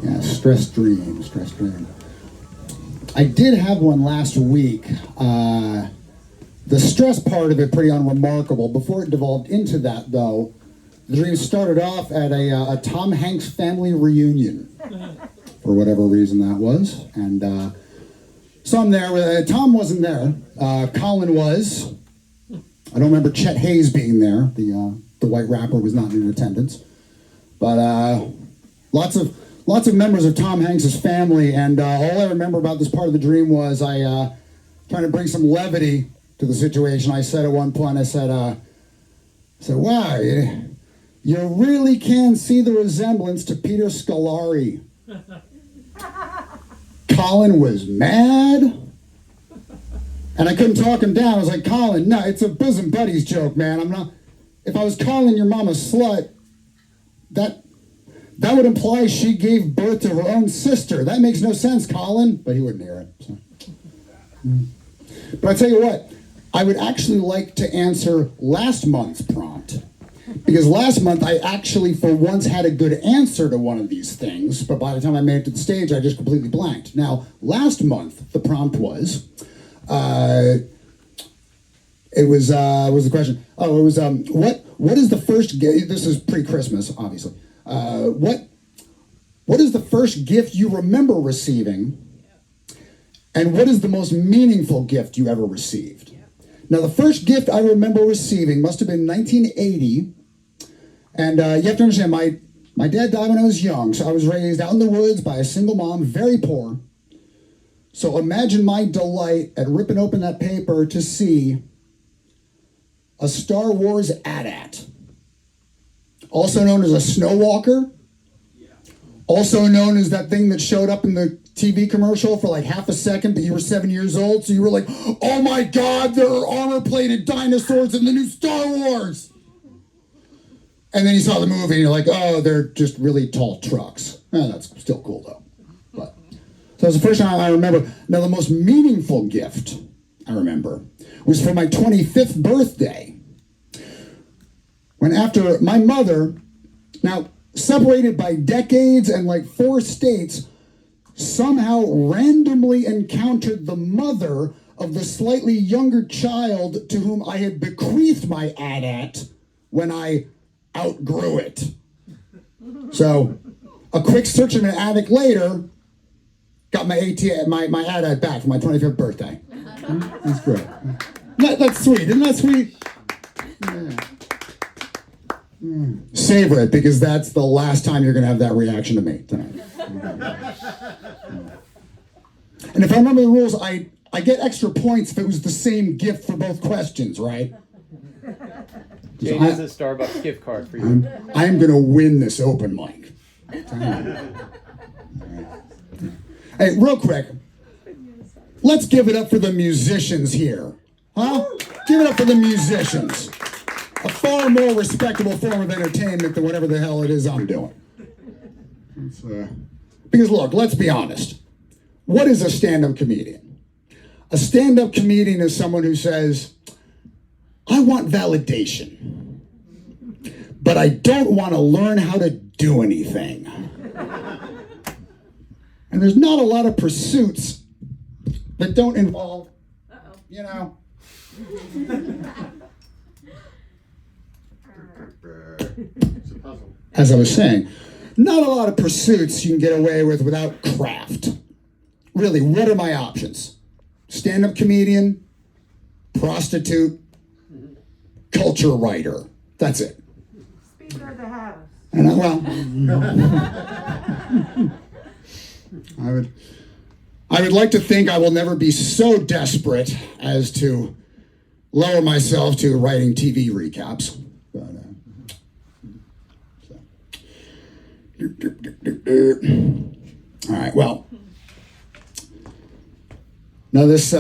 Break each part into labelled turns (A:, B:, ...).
A: Yeah, stress dream. I did have one last week. The stress part of it pretty unremarkable. Before it devolved into that, though, the dream started off at a Tom Hanks family reunion, for whatever reason that was. And so I'm there. Tom wasn't there. Colin was. I don't remember Chet Hayes being there. The white rapper was not in attendance. But lots of members of Tom Hanks' family, and all I remember about this part of the dream was I trying to bring some levity to the situation. I said at one point, I said, wow, you really can see the resemblance to Peter Scolari. Colin was mad, and I couldn't talk him down. I was like, Colin, no, it's a bosom buddies joke, man. I'm not. If I was calling your mom a slut, that would imply she gave birth to her own sister. That makes no sense, Colin. But he wouldn't hear it. So. But I tell you what, I would actually like to answer last month's prompt. Because last month I actually, for once, had a good answer to one of these things. But by the time I made it to the stage, I just completely blanked. Now, last month, the prompt was, it was the question. Oh, it was, what is the first gift? This is pre-Christmas, obviously. What is the first gift you remember receiving? And what is the most meaningful gift you ever received? Now, the first gift I remember receiving must have been 1980. And you have to understand, my dad died when I was young, so I was raised out in the woods by a single mom, very poor. So imagine my delight at ripping open that paper to see a Star Wars AT-AT, also known as a snow walker, also known as that thing that showed up in the TV commercial for like half a second, but you were 7 years old, so you were like, oh my God, there are armor-plated dinosaurs in the new Star Wars! And then you saw the movie and you're like, oh, they're just really tall trucks. That's still cool though. But so that was the first time I remember. Now the most meaningful gift I remember was for my 25th birthday. When after my mother, now separated by decades and like 4 states, somehow randomly encountered the mother of the slightly younger child to whom I had bequeathed my AT-AT when I outgrew it. So, a quick search in an attic later, got my AT-AT back for my 25th birthday. That's great. That's sweet. Isn't that sweet? Yeah. Savor it, because that's the last time you're going to have that reaction to me tonight. And if I remember the rules, I get extra points if it was the same gift for both questions, right?
B: Jane has a Starbucks gift card for you.
A: I'm going to win this open mic. Hey, real quick, let's give it up for the musicians here. Huh? Give it up for the musicians. A far more respectable form of entertainment than whatever the hell it is I'm doing. Because look, let's be honest. What is a stand-up comedian? A stand-up comedian is someone who says, I want validation, but I don't want to learn how to do anything. And there's not a lot of pursuits that don't involve, you know. As I was saying, not a lot of pursuits you can get away with without craft. Really, what are my options? Stand-up comedian, prostitute, culture writer. That's it.
C: Speaker of the House.
A: And I would like to think I will never be so desperate as to lower myself to writing TV recaps. But, all right, well, now this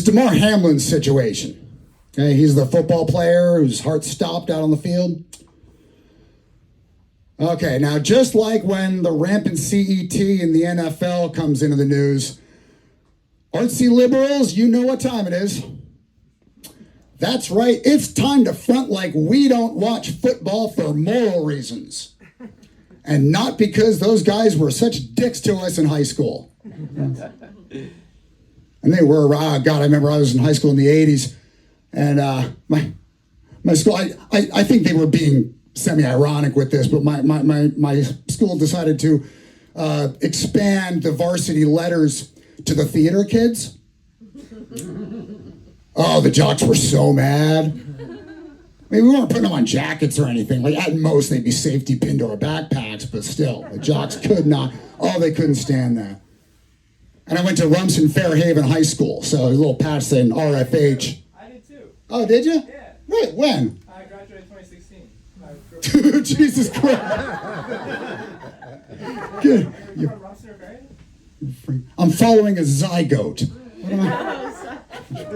A: Damar Hamlin situation. Okay, he's the football player whose heart stopped out on the field. Okay, now just like when the rampant CET in the NFL comes into the news, Artsy liberals, you know what time it is. That's right, it's time to front like we don't watch football for moral reasons. And not because those guys were such dicks to us in high school. And they were, God, I remember I was in high school in the 80s, and my school, I think they were being semi-ironic with this, but my school decided to expand the varsity letters to the theater kids. Oh, the jocks were so mad. I mean, we weren't putting them on jackets or anything. Like, at most, they'd be safety pinned to our backpacks, but still, the jocks could not. Oh, they couldn't stand that. And I went to Rumson Fairhaven High School, so a little patch saying RFH.
B: I did too.
A: Oh, did you?
B: Yeah.
A: Right, when?
B: I graduated 2016.
A: Jesus Christ. Good. I'm following a zygote. What am I?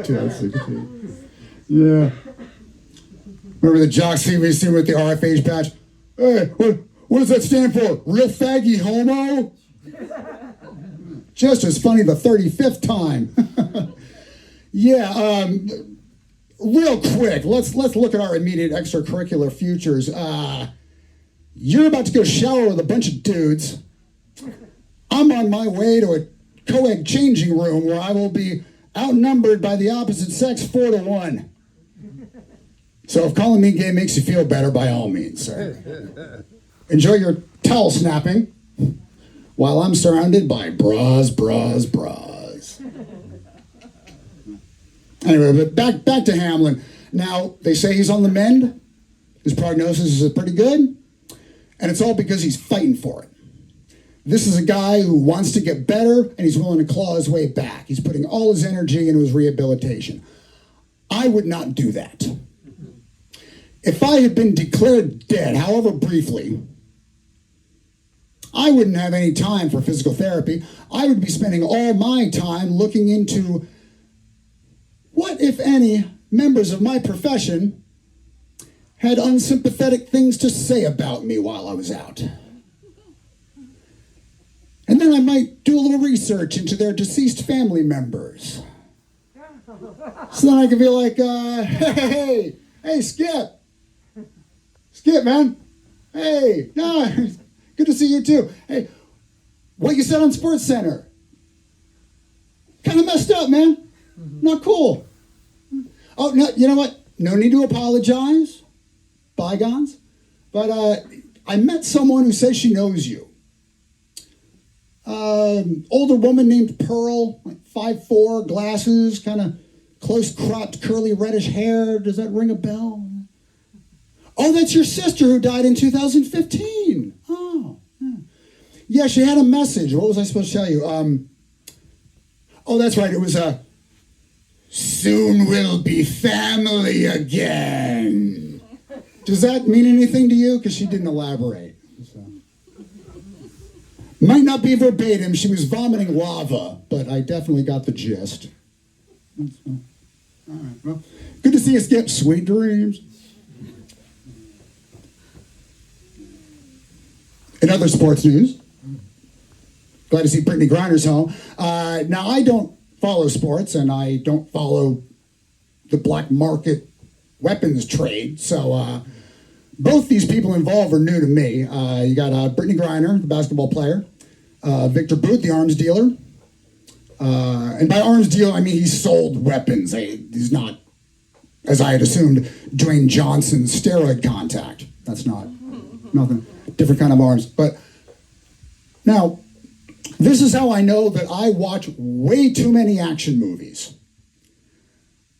A: 2016. Yeah. Remember the jocks see me with the RFH badge? Hey, what does that stand for? Real faggy homo? Just as funny the 35th time. Yeah, real quick, let's look at our immediate extracurricular futures. You're about to go shower with a bunch of dudes. I'm on my way to a co-ed changing room where I will be outnumbered by the opposite sex 4-1. So if calling me gay makes you feel better, by all means, sir. Enjoy your towel snapping while I'm surrounded by bras. Anyway, but back to Hamlin. Now, they say he's on the mend. His prognosis is pretty good. And it's all because he's fighting for it. This is a guy who wants to get better, and he's willing to claw his way back. He's putting all his energy into his rehabilitation. I would not do that. If I had been declared dead, however briefly, I wouldn't have any time for physical therapy. I would be spending all my time looking into what, if any, members of my profession had unsympathetic things to say about me while I was out. And then I might do a little research into their deceased family members. So then I could be like, hey, Skip. Skip, man. Hey, no, good to see you too. Hey, what you said on Sports Center, kind of messed up, man. Not cool. Oh, no, you know what? No need to apologize. Bygones. But I met someone who says she knows you. Older woman named Pearl, like 5'4", glasses, kind of close-cropped, curly, reddish hair. Does that ring a bell? Oh, that's your sister who died in 2015. Oh, yeah. Yeah, she had a message. What was I supposed to tell you? Oh, that's right. It was soon we'll be family again. Does that mean anything to you? Because she didn't elaborate. So. Might not be verbatim. She was vomiting lava, but I definitely got the gist. All right, well, good to see you, Skip. Sweet dreams. In other sports news, glad to see Brittany Griner's home. Now, I don't follow sports, and I don't follow the black market weapons trade, so both these people involved are new to me. You got Brittany Griner, the basketball player, Victor Booth, the arms dealer. And by arms dealer, I mean he sold weapons. He's not, as I had assumed, Dwayne Johnson's steroid contact. That's not, nothing. Different kind of arms. But now, this is how I know that I watch way too many action movies.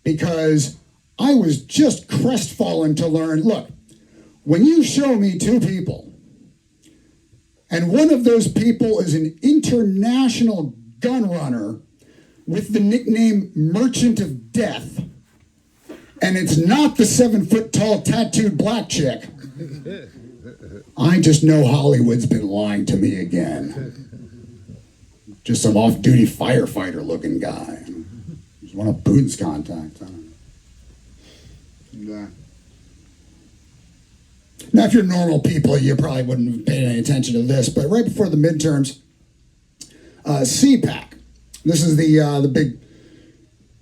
A: Because I was just crestfallen to learn, look, when you show me two people, and one of those people is an international gun runner with the nickname Merchant of Death, and it's not the 7-foot-tall tattooed black chick, I just know Hollywood's been lying to me again. Just some off-duty firefighter-looking guy. Just one of Putin's contacts. I don't know. Now, if you're normal people, you probably wouldn't have paid any attention to this, but right before the midterms, CPAC, This is the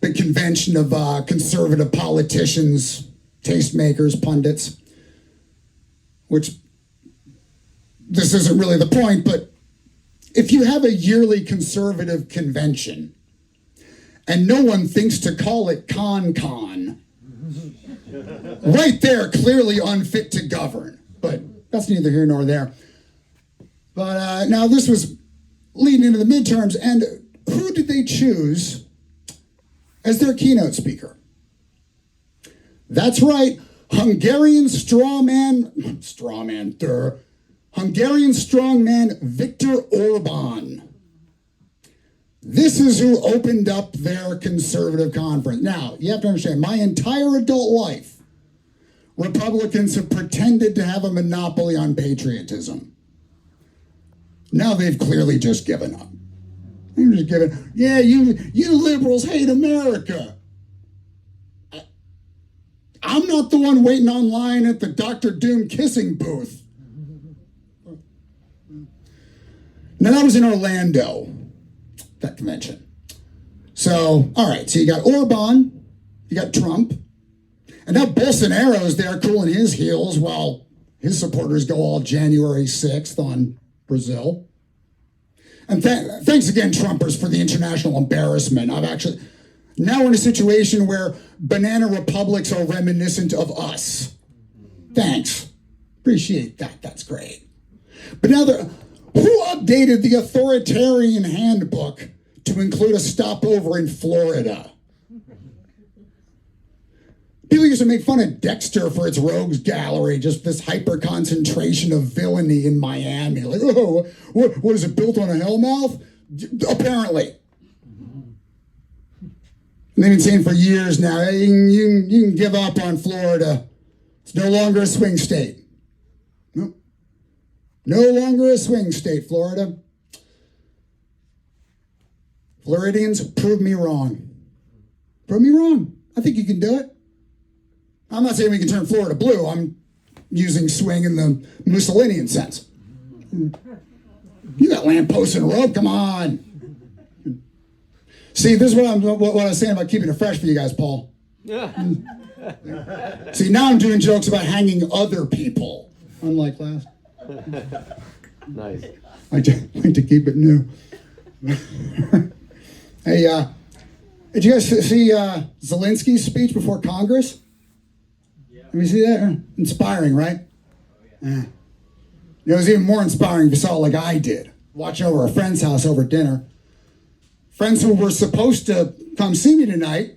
A: big convention of conservative politicians, tastemakers, pundits, which this isn't really the point, but if you have a yearly conservative convention and no one thinks to call it con, right there, clearly unfit to govern. But that's neither here nor there. But now this was leading into the midterms, and who did they choose as their keynote speaker? That's right, Hungarian strongman Viktor Orban. This is who opened up their conservative conference. Now, you have to understand, my entire adult life, Republicans have pretended to have a monopoly on patriotism. Now they've clearly just given up. They're just giving, yeah, you liberals hate America. I'm not the one waiting online at the Dr. Doom kissing booth. Now that was in Orlando, that convention. So, all right, so you got Orban, you got Trump, and now Bolsonaro's there cooling his heels while his supporters go all January 6th on Brazil. And thanks again, Trumpers, for the international embarrassment. Now we're in a situation where banana republics are reminiscent of us. Thanks. Appreciate that. That's great. But now who updated the authoritarian handbook to include a stopover in Florida? People used to make fun of Dexter for its rogues gallery, just this hyper concentration of villainy in Miami. Like, oh, what is it, built on a hellmouth? Apparently. And they've been saying for years now, hey, you can give up on Florida. It's no longer a swing state. Nope. No longer a swing state, Florida. Floridians, prove me wrong. Prove me wrong. I think you can do it. I'm not saying we can turn Florida blue. I'm using swing in the Mussolinian sense. You got lampposts and a rope, come on. See, this is what I was saying about keeping it fresh for you guys, Paul. See, now I'm doing jokes about hanging other people, unlike last.
B: Nice.
A: I like to keep it new. Hey, did you guys see Zelensky's speech before Congress? Let me see that. Inspiring, right? Yeah. It was even more inspiring if you saw it like I did. Watching over a friend's house over dinner. Friends who were supposed to come see me tonight,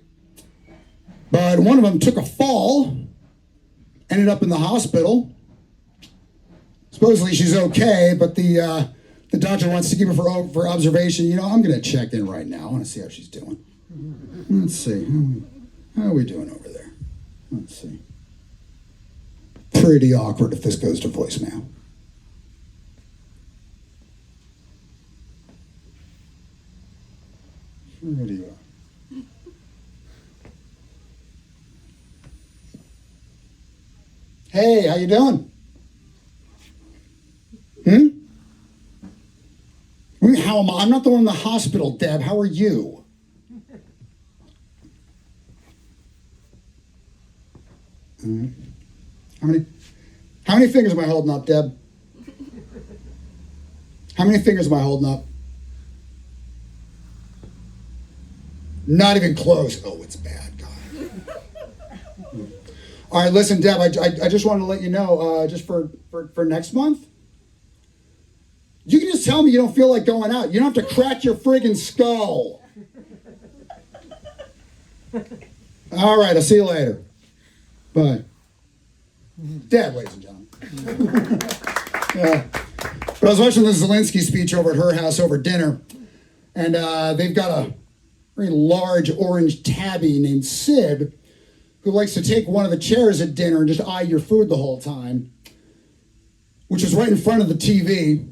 A: but one of them took a fall, ended up in the hospital. Supposedly she's okay, but the doctor wants to keep her for observation. You know, I'm going to check in right now. I want to see how she's doing. Let's see. How are we doing over there? Let's see. Pretty awkward if this goes to voicemail. Pretty awkward. Hey, how you doing? How am I? I'm not the one in the hospital, Deb. How are you? How many fingers am I holding up, Deb? How many fingers am I holding up? Not even close. Oh, it's bad, God. All right, listen, Deb, I just wanted to let you know, just for next month, you can just tell me you don't feel like going out. You don't have to crack your friggin' skull. All right, I'll see you later. Bye. Deb, ladies and gentlemen. But I was watching the Zelensky speech over at her house over dinner, and they've got a very large orange tabby named Sid who likes to take one of the chairs at dinner and just eye your food the whole time, which was right in front of the TV.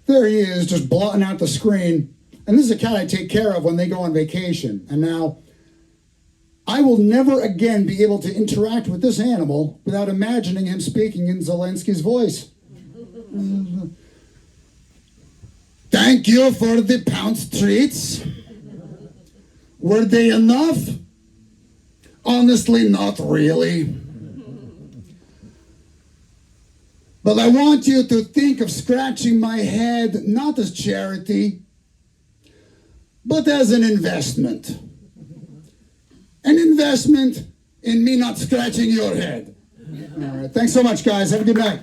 A: There he is, just blotting out the screen. And this is a cat I take care of when they go on vacation. And now, I will never again be able to interact with this animal without imagining him speaking in Zelensky's voice. Thank Thank you for the pound treats. Were they enough? Honestly, not really. But I want you to think of scratching my head not as charity, but as an investment. An investment in me not scratching your head. All right. Thanks so much, guys. Have a good night.